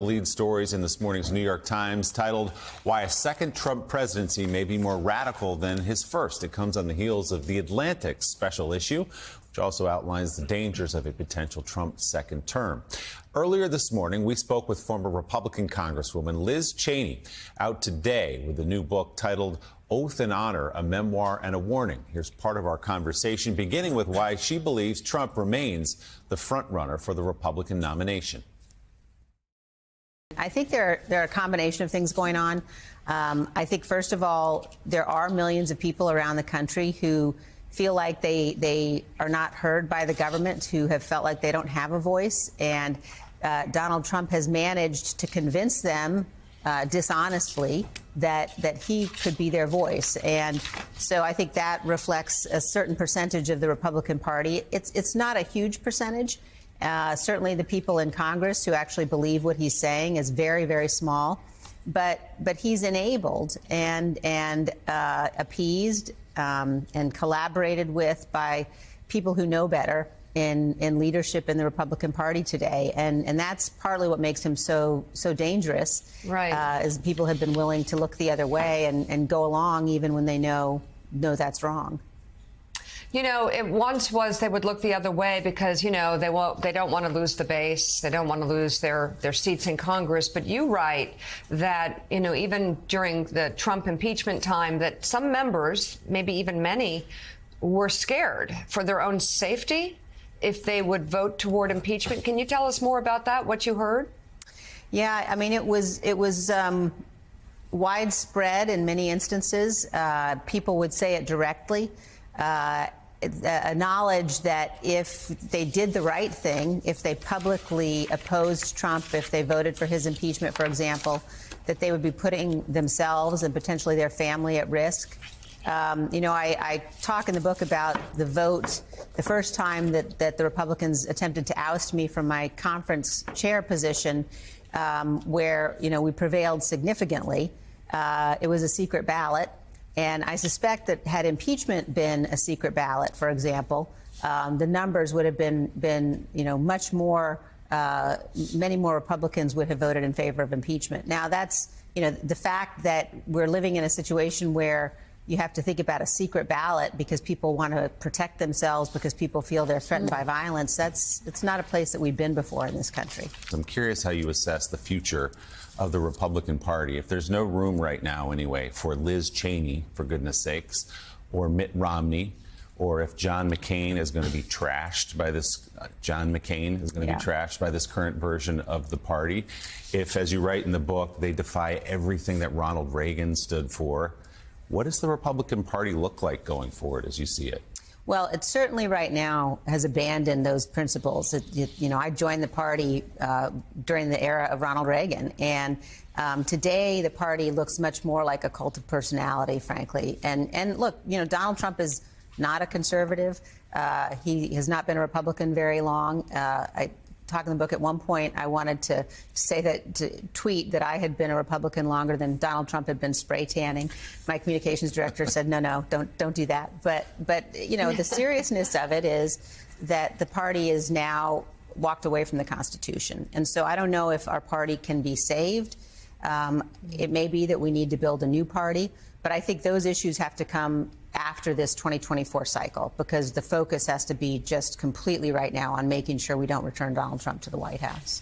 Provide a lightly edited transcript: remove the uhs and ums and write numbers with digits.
Lead stories in this morning's New York Times titled, "Why a Second Trump Presidency May Be More Radical Than His First." It comes on the heels of The Atlantic's special issue, which also outlines the dangers of a potential Trump second term. Earlier this morning, we spoke with former Republican Congresswoman Liz Cheney, out today with a new book titled Oath and Honor, a Memoir and a Warning. Here's part of our conversation, beginning with why she believes Trump remains the frontrunner for the Republican nomination. I think there are a combination of things going on. I think, first of all, there are millions of people around the country who feel like they are not heard by the government, who have felt like they don't have a voice. And Donald Trump has managed to convince them dishonestly that he could be their voice. And so I think that reflects a certain percentage of the Republican Party. It's not a huge percentage. Certainly the people in Congress who actually believe what he's saying is very, very small. But he's enabled and appeased and collaborated with by people who know better in leadership in the Republican Party today. And that's partly what makes him so dangerous. Right. Is people have been willing to look the other way and go along even when they know that's wrong. You know, it once was they would look the other way because, you know, they don't want to lose the base. They don't want to lose their seats in Congress. But you write that, you know, even during the Trump impeachment time, that some members, maybe even many, were scared for their own safety if they would vote toward impeachment. Can you tell us more about that, what you heard? Yeah, I mean, it was widespread in many instances. People would say it directly. A knowledge that if they did the right thing, if they publicly opposed Trump, if they voted for his impeachment, for example, that they would be putting themselves and potentially their family at risk. You know, I talk in the book about the vote, the first time that the Republicans attempted to oust me from my conference chair position, where, you know, we prevailed significantly. It was a secret ballot. And I suspect that had impeachment been a secret ballot, for example, the numbers would have been you know, much more, many more Republicans would have voted in favor of impeachment. Now, that's, you know, the fact that we're living in a situation where you have to think about a secret ballot because people want to protect themselves, because people feel they're threatened by violence. It's not a place that we've been before in this country. I'm curious how you assess the future of the Republican Party. If there's no room right now, anyway, for Liz Cheney, for goodness sakes, or Mitt Romney, or if John McCain is going to be trashed by this, trashed by this current version of the party. If, as you write in the book, they defy everything that Ronald Reagan stood for, what does the Republican Party look like going forward as you see it? Well, it certainly right now has abandoned those principles. You know, I joined the party during the era of Ronald Reagan, and today the party looks much more like a cult of personality, frankly. And look, you know, Donald Trump is not a conservative. He has not been a Republican very long. I talk in the book at one point, I wanted to say that, to tweet that I had been a Republican longer than Donald Trump had been spray tanning. My communications director said, no, don't do that. But you know, the seriousness of it is that the party is now walked away from the Constitution. And so I don't know if our party can be saved. It may be that we need to build a new party, but I think those issues have to come after this 2024 cycle, because the focus has to be just completely right now on making sure we don't return Donald Trump to the White House.